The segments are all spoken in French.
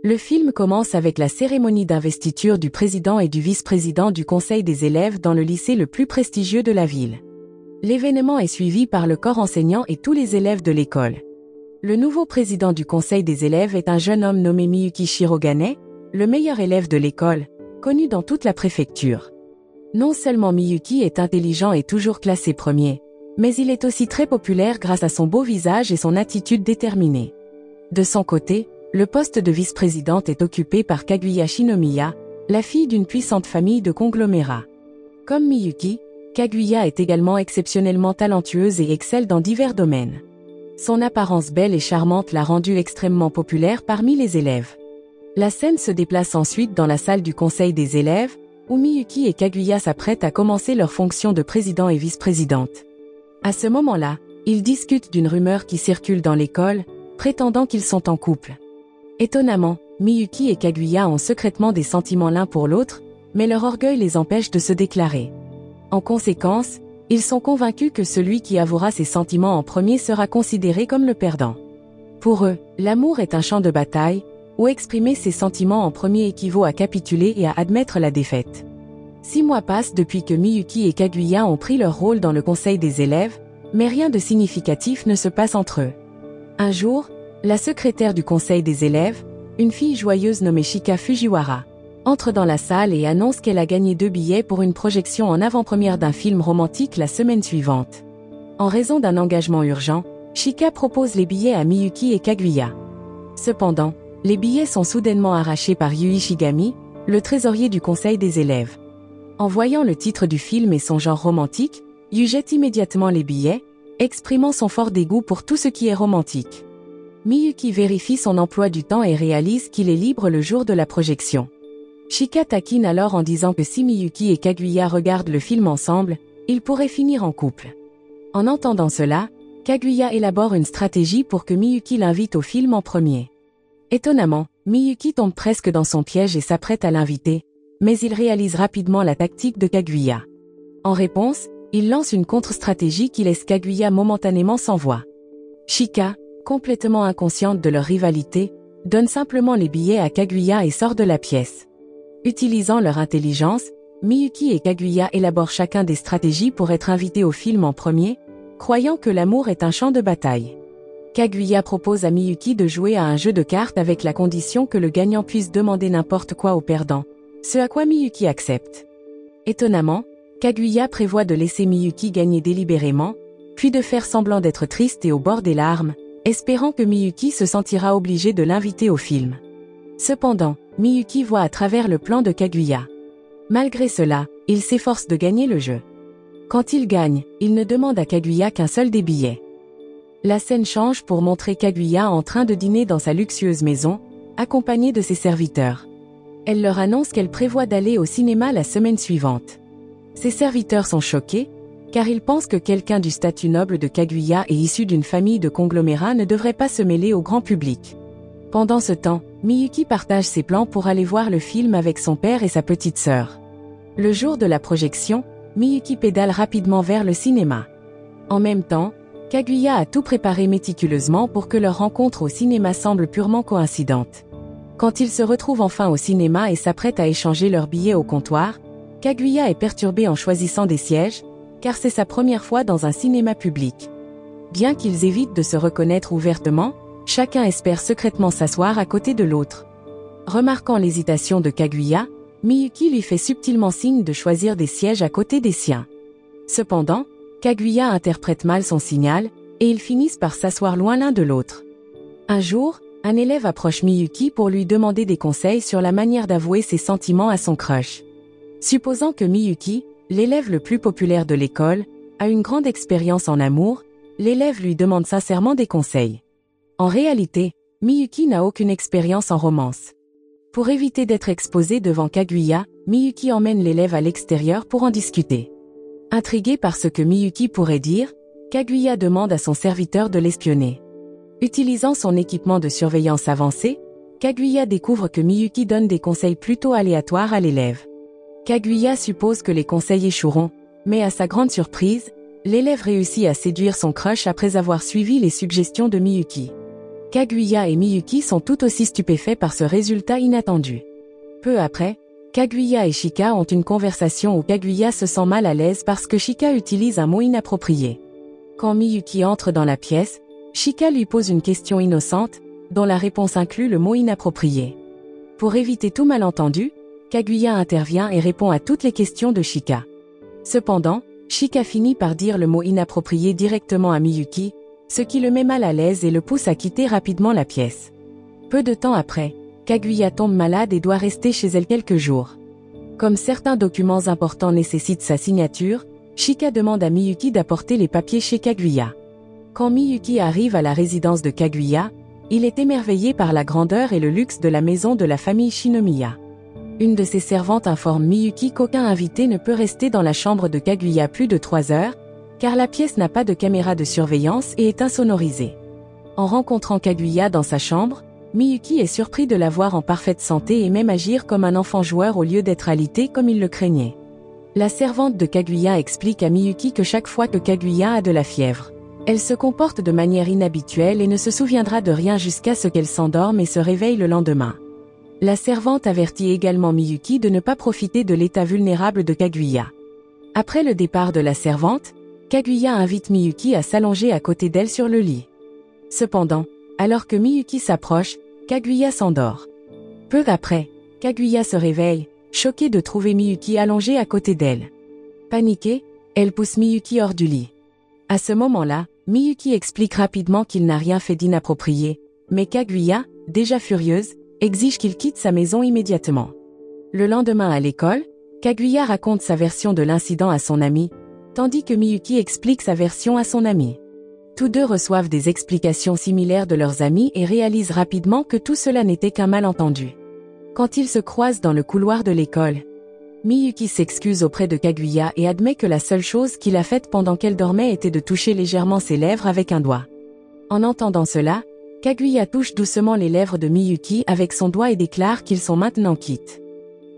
Le film commence avec la cérémonie d'investiture du président et du vice-président du conseil des élèves dans le lycée le plus prestigieux de la ville. L'événement est suivi par le corps enseignant et tous les élèves de l'école. Le nouveau président du conseil des élèves est un jeune homme nommé Miyuki Shirogane, le meilleur élève de l'école, connu dans toute la préfecture. Non seulement Miyuki est intelligent et toujours classé premier, mais il est aussi très populaire grâce à son beau visage et son attitude déterminée. De son côté, le poste de vice-présidente est occupé par Kaguya Shinomiya, la fille d'une puissante famille de conglomérats. Comme Miyuki, Kaguya est également exceptionnellement talentueuse et excelle dans divers domaines. Son apparence belle et charmante l'a rendue extrêmement populaire parmi les élèves. La scène se déplace ensuite dans la salle du conseil des élèves, où Miyuki et Kaguya s'apprêtent à commencer leurs fonctions de président et vice-présidente. À ce moment-là, ils discutent d'une rumeur qui circule dans l'école, prétendant qu'ils sont en couple. Étonnamment, Miyuki et Kaguya ont secrètement des sentiments l'un pour l'autre, mais leur orgueil les empêche de se déclarer. En conséquence, ils sont convaincus que celui qui avouera ses sentiments en premier sera considéré comme le perdant. Pour eux, l'amour est un champ de bataille, où exprimer ses sentiments en premier équivaut à capituler et à admettre la défaite. 6 mois passent depuis que Miyuki et Kaguya ont pris leur rôle dans le conseil des élèves, mais rien de significatif ne se passe entre eux. Un jour, la secrétaire du conseil des élèves, une fille joyeuse nommée Shika Fujiwara, entre dans la salle et annonce qu'elle a gagné 2 billets pour une projection en avant-première d'un film romantique la semaine suivante. En raison d'un engagement urgent, Shika propose les billets à Miyuki et Kaguya. Cependant, les billets sont soudainement arrachés par Yui Shigami, le trésorier du conseil des élèves. En voyant le titre du film et son genre romantique, Yu jette immédiatement les billets, exprimant son fort dégoût pour tout ce qui est romantique. Miyuki vérifie son emploi du temps et réalise qu'il est libre le jour de la projection. Shika taquine alors en disant que si Miyuki et Kaguya regardent le film ensemble, ils pourraient finir en couple. En entendant cela, Kaguya élabore une stratégie pour que Miyuki l'invite au film en premier. Étonnamment, Miyuki tombe presque dans son piège et s'apprête à l'inviter, mais il réalise rapidement la tactique de Kaguya. En réponse, il lance une contre-stratégie qui laisse Kaguya momentanément sans voix. Shika, complètement inconsciente de leur rivalité, donne simplement les billets à Kaguya et sort de la pièce. Utilisant leur intelligence, Miyuki et Kaguya élaborent chacun des stratégies pour être invités au film en premier, croyant que l'amour est un champ de bataille. Kaguya propose à Miyuki de jouer à un jeu de cartes avec la condition que le gagnant puisse demander n'importe quoi au perdant, ce à quoi Miyuki accepte. Étonnamment, Kaguya prévoit de laisser Miyuki gagner délibérément, puis de faire semblant d'être triste et au bord des larmes, espérant que Miyuki se sentira obligé de l'inviter au film. Cependant, Miyuki voit à travers le plan de Kaguya. Malgré cela, il s'efforce de gagner le jeu. Quand il gagne, il ne demande à Kaguya qu'un seul des billets. La scène change pour montrer Kaguya en train de dîner dans sa luxueuse maison, accompagnée de ses serviteurs. Elle leur annonce qu'elle prévoit d'aller au cinéma la semaine suivante. Ses serviteurs sont choqués, car ils pensent que quelqu'un du statut noble de Kaguya et issu d'une famille de conglomérats ne devrait pas se mêler au grand public. Pendant ce temps, Miyuki partage ses plans pour aller voir le film avec son père et sa petite sœur. Le jour de la projection, Miyuki pédale rapidement vers le cinéma. En même temps, Kaguya a tout préparé méticuleusement pour que leur rencontre au cinéma semble purement coïncidente. Quand ils se retrouvent enfin au cinéma et s'apprêtent à échanger leurs billets au comptoir, Kaguya est perturbé en choisissant des sièges, car c'est sa première fois dans un cinéma public. Bien qu'ils évitent de se reconnaître ouvertement, chacun espère secrètement s'asseoir à côté de l'autre. Remarquant l'hésitation de Kaguya, Miyuki lui fait subtilement signe de choisir des sièges à côté des siens. Cependant, Kaguya interprète mal son signal, et ils finissent par s'asseoir loin l'un de l'autre. Un jour, un élève approche Miyuki pour lui demander des conseils sur la manière d'avouer ses sentiments à son crush. Supposant que Miyuki, l'élève le plus populaire de l'école, a une grande expérience en amour, l'élève lui demande sincèrement des conseils. En réalité, Miyuki n'a aucune expérience en romance. Pour éviter d'être exposé devant Kaguya, Miyuki emmène l'élève à l'extérieur pour en discuter. Intrigué par ce que Miyuki pourrait dire, Kaguya demande à son serviteur de l'espionner. Utilisant son équipement de surveillance avancé, Kaguya découvre que Miyuki donne des conseils plutôt aléatoires à l'élève. Kaguya suppose que les conseils échoueront, mais à sa grande surprise, l'élève réussit à séduire son crush après avoir suivi les suggestions de Miyuki. Kaguya et Miyuki sont tout aussi stupéfaits par ce résultat inattendu. Peu après, Kaguya et Shika ont une conversation où Kaguya se sent mal à l'aise parce que Shika utilise un mot inapproprié. Quand Miyuki entre dans la pièce, Shika lui pose une question innocente, dont la réponse inclut le mot inapproprié. Pour éviter tout malentendu, Kaguya intervient et répond à toutes les questions de Shika. Cependant, Shika finit par dire le mot inapproprié directement à Miyuki, ce qui le met mal à l'aise et le pousse à quitter rapidement la pièce. Peu de temps après, Kaguya tombe malade et doit rester chez elle quelques jours. Comme certains documents importants nécessitent sa signature, Shika demande à Miyuki d'apporter les papiers chez Kaguya. Quand Miyuki arrive à la résidence de Kaguya, il est émerveillé par la grandeur et le luxe de la maison de la famille Shinomiya. Une de ses servantes informe Miyuki qu'aucun invité ne peut rester dans la chambre de Kaguya plus de 3 heures, car la pièce n'a pas de caméra de surveillance et est insonorisée. En rencontrant Kaguya dans sa chambre, Miyuki est surpris de la voir en parfaite santé et même agir comme un enfant joueur au lieu d'être alité comme il le craignait. La servante de Kaguya explique à Miyuki que chaque fois que Kaguya a de la fièvre, elle se comporte de manière inhabituelle et ne se souviendra de rien jusqu'à ce qu'elle s'endorme et se réveille le lendemain. La servante avertit également Miyuki de ne pas profiter de l'état vulnérable de Kaguya. Après le départ de la servante, Kaguya invite Miyuki à s'allonger à côté d'elle sur le lit. Cependant, alors que Miyuki s'approche, Kaguya s'endort. Peu après, Kaguya se réveille, choquée de trouver Miyuki allongée à côté d'elle. Paniquée, elle pousse Miyuki hors du lit. À ce moment-là, Miyuki explique rapidement qu'il n'a rien fait d'inapproprié, mais Kaguya, déjà furieuse, exige qu'il quitte sa maison immédiatement. Le lendemain à l'école, Kaguya raconte sa version de l'incident à son ami, tandis que Miyuki explique sa version à son ami. Tous deux reçoivent des explications similaires de leurs amis et réalisent rapidement que tout cela n'était qu'un malentendu. Quand ils se croisent dans le couloir de l'école, Miyuki s'excuse auprès de Kaguya et admet que la seule chose qu'il a faite pendant qu'elle dormait était de toucher légèrement ses lèvres avec un doigt. En entendant cela, Kaguya touche doucement les lèvres de Miyuki avec son doigt et déclare qu'ils sont maintenant quittes.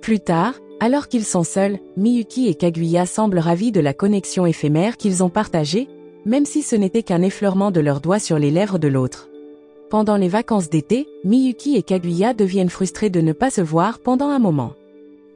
Plus tard, alors qu'ils sont seuls, Miyuki et Kaguya semblent ravis de la connexion éphémère qu'ils ont partagée, même si ce n'était qu'un effleurement de leurs doigts sur les lèvres de l'autre. Pendant les vacances d'été, Miyuki et Kaguya deviennent frustrés de ne pas se voir pendant un moment.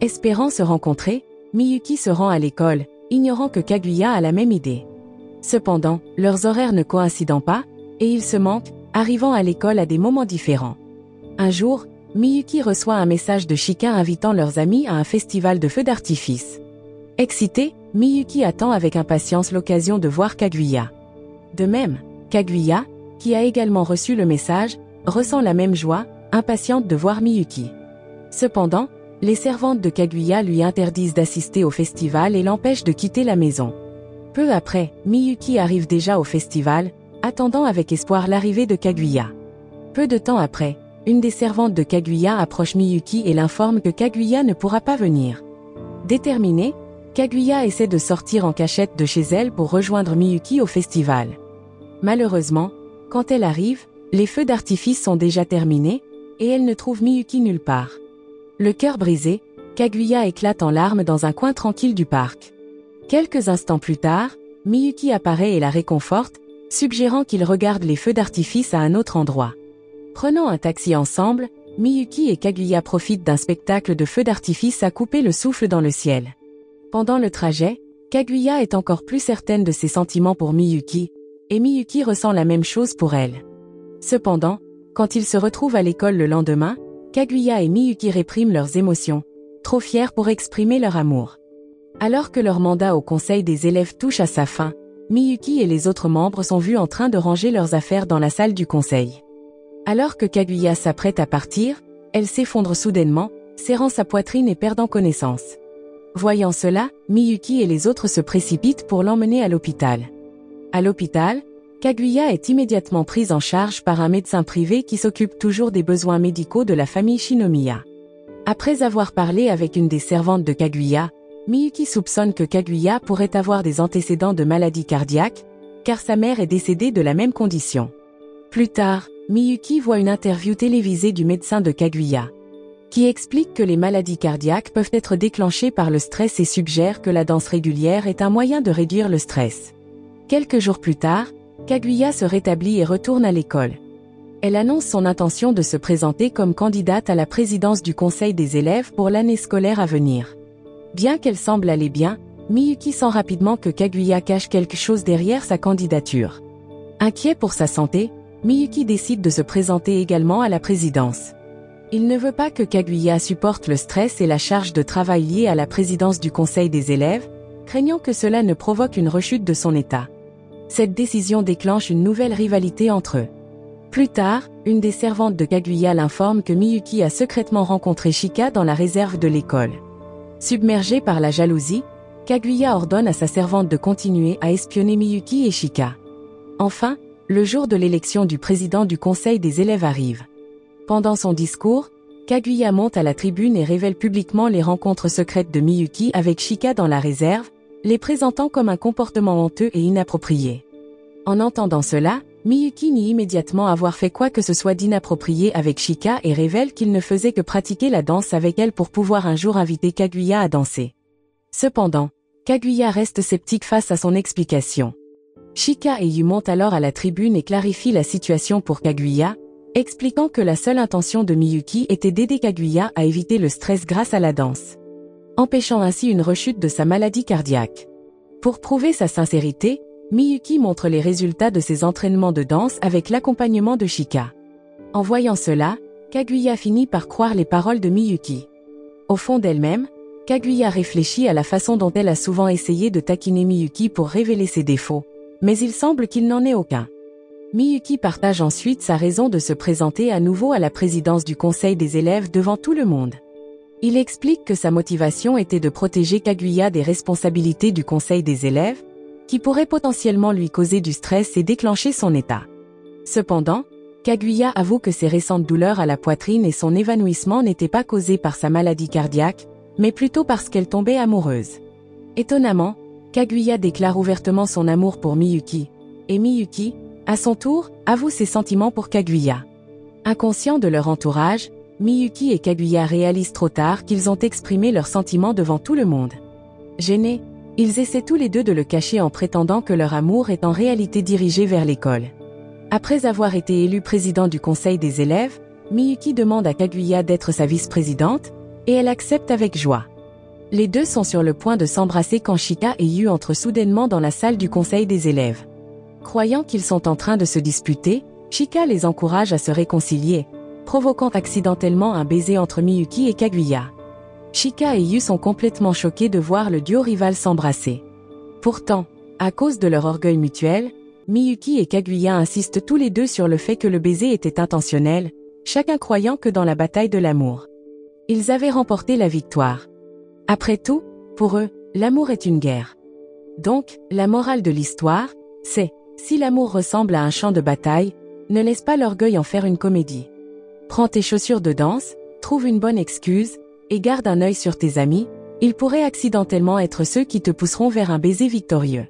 Espérant se rencontrer, Miyuki se rend à l'école, ignorant que Kaguya a la même idée. Cependant, leurs horaires ne coïncidant pas, et ils se manquent, arrivant à l'école à des moments différents. Un jour, Miyuki reçoit un message de Shika invitant leurs amis à un festival de feux d'artifice. Excité, Miyuki attend avec impatience l'occasion de voir Kaguya. De même, Kaguya, qui a également reçu le message, ressent la même joie, impatiente de voir Miyuki. Cependant, les servantes de Kaguya lui interdisent d'assister au festival et l'empêchent de quitter la maison. Peu après, Miyuki arrive déjà au festival, attendant avec espoir l'arrivée de Kaguya. Peu de temps après, une des servantes de Kaguya approche Miyuki et l'informe que Kaguya ne pourra pas venir. Déterminée, Kaguya essaie de sortir en cachette de chez elle pour rejoindre Miyuki au festival. Malheureusement, quand elle arrive, les feux d'artifice sont déjà terminés, et elle ne trouve Miyuki nulle part. Le cœur brisé, Kaguya éclate en larmes dans un coin tranquille du parc. Quelques instants plus tard, Miyuki apparaît et la réconforte, suggérant qu'ils regardent les feux d'artifice à un autre endroit. Prenant un taxi ensemble, Miyuki et Kaguya profitent d'un spectacle de feux d'artifice à couper le souffle dans le ciel. Pendant le trajet, Kaguya est encore plus certaine de ses sentiments pour Miyuki, et Miyuki ressent la même chose pour elle. Cependant, quand ils se retrouvent à l'école le lendemain, Kaguya et Miyuki répriment leurs émotions, trop fiers pour exprimer leur amour. Alors que leur mandat au conseil des élèves touche à sa fin, Miyuki et les autres membres sont vus en train de ranger leurs affaires dans la salle du conseil. Alors que Kaguya s'apprête à partir, elle s'effondre soudainement, serrant sa poitrine et perdant connaissance. Voyant cela, Miyuki et les autres se précipitent pour l'emmener à l'hôpital. À l'hôpital, Kaguya est immédiatement prise en charge par un médecin privé qui s'occupe toujours des besoins médicaux de la famille Shinomiya. Après avoir parlé avec une des servantes de Kaguya, Miyuki soupçonne que Kaguya pourrait avoir des antécédents de maladie cardiaque, car sa mère est décédée de la même condition. Plus tard, Miyuki voit une interview télévisée du médecin de Kaguya, qui explique que les maladies cardiaques peuvent être déclenchées par le stress et suggère que la danse régulière est un moyen de réduire le stress. Quelques jours plus tard, Kaguya se rétablit et retourne à l'école. Elle annonce son intention de se présenter comme candidate à la présidence du conseil des élèves pour l'année scolaire à venir. Bien qu'elle semble aller bien, Miyuki sent rapidement que Kaguya cache quelque chose derrière sa candidature. Inquiet pour sa santé, Miyuki décide de se présenter également à la présidence. Il ne veut pas que Kaguya supporte le stress et la charge de travail liée à la présidence du conseil des élèves, craignant que cela ne provoque une rechute de son état. Cette décision déclenche une nouvelle rivalité entre eux. Plus tard, une des servantes de Kaguya l'informe que Miyuki a secrètement rencontré Shika dans la réserve de l'école. Submergé par la jalousie, Kaguya ordonne à sa servante de continuer à espionner Miyuki et Shika. Enfin, le jour de l'élection du président du conseil des élèves arrive. Pendant son discours, Kaguya monte à la tribune et révèle publiquement les rencontres secrètes de Miyuki avec Shika dans la réserve, les présentant comme un comportement honteux et inapproprié. En entendant cela, Miyuki nie immédiatement avoir fait quoi que ce soit d'inapproprié avec Shika et révèle qu'il ne faisait que pratiquer la danse avec elle pour pouvoir un jour inviter Kaguya à danser. Cependant, Kaguya reste sceptique face à son explication. Shika et Yu montent alors à la tribune et clarifient la situation pour Kaguya, expliquant que la seule intention de Miyuki était d'aider Kaguya à éviter le stress grâce à la danse, empêchant ainsi une rechute de sa maladie cardiaque. Pour prouver sa sincérité, Miyuki montre les résultats de ses entraînements de danse avec l'accompagnement de Shika. En voyant cela, Kaguya finit par croire les paroles de Miyuki. Au fond d'elle-même, Kaguya réfléchit à la façon dont elle a souvent essayé de taquiner Miyuki pour révéler ses défauts, mais il semble qu'il n'en ait aucun. Miyuki partage ensuite sa raison de se présenter à nouveau à la présidence du conseil des élèves devant tout le monde. Il explique que sa motivation était de protéger Kaguya des responsabilités du conseil des élèves, qui pourraient potentiellement lui causer du stress et déclencher son état. Cependant, Kaguya avoue que ses récentes douleurs à la poitrine et son évanouissement n'étaient pas causés par sa maladie cardiaque, mais plutôt parce qu'elle tombait amoureuse. Étonnamment, Kaguya déclare ouvertement son amour pour Miyuki, et Miyuki, à son tour, avoue ses sentiments pour Kaguya. Inconscients de leur entourage, Miyuki et Kaguya réalisent trop tard qu'ils ont exprimé leurs sentiments devant tout le monde. Gênés, ils essaient tous les deux de le cacher en prétendant que leur amour est en réalité dirigé vers l'école. Après avoir été élu président du conseil des élèves, Miyuki demande à Kaguya d'être sa vice-présidente, et elle accepte avec joie. Les deux sont sur le point de s'embrasser quand Shika et Yu entrent soudainement dans la salle du conseil des élèves. Croyant qu'ils sont en train de se disputer, Shika les encourage à se réconcilier, provoquant accidentellement un baiser entre Miyuki et Kaguya. Shika et Yu sont complètement choqués de voir le duo rival s'embrasser. Pourtant, à cause de leur orgueil mutuel, Miyuki et Kaguya insistent tous les deux sur le fait que le baiser était intentionnel, chacun croyant que dans la bataille de l'amour, ils avaient remporté la victoire. Après tout, pour eux, l'amour est une guerre. Donc, la morale de l'histoire, c'est, si l'amour ressemble à un champ de bataille, ne laisse pas l'orgueil en faire une comédie. Prends tes chaussures de danse, trouve une bonne excuse, et garde un œil sur tes amis, ils pourraient accidentellement être ceux qui te pousseront vers un baiser victorieux.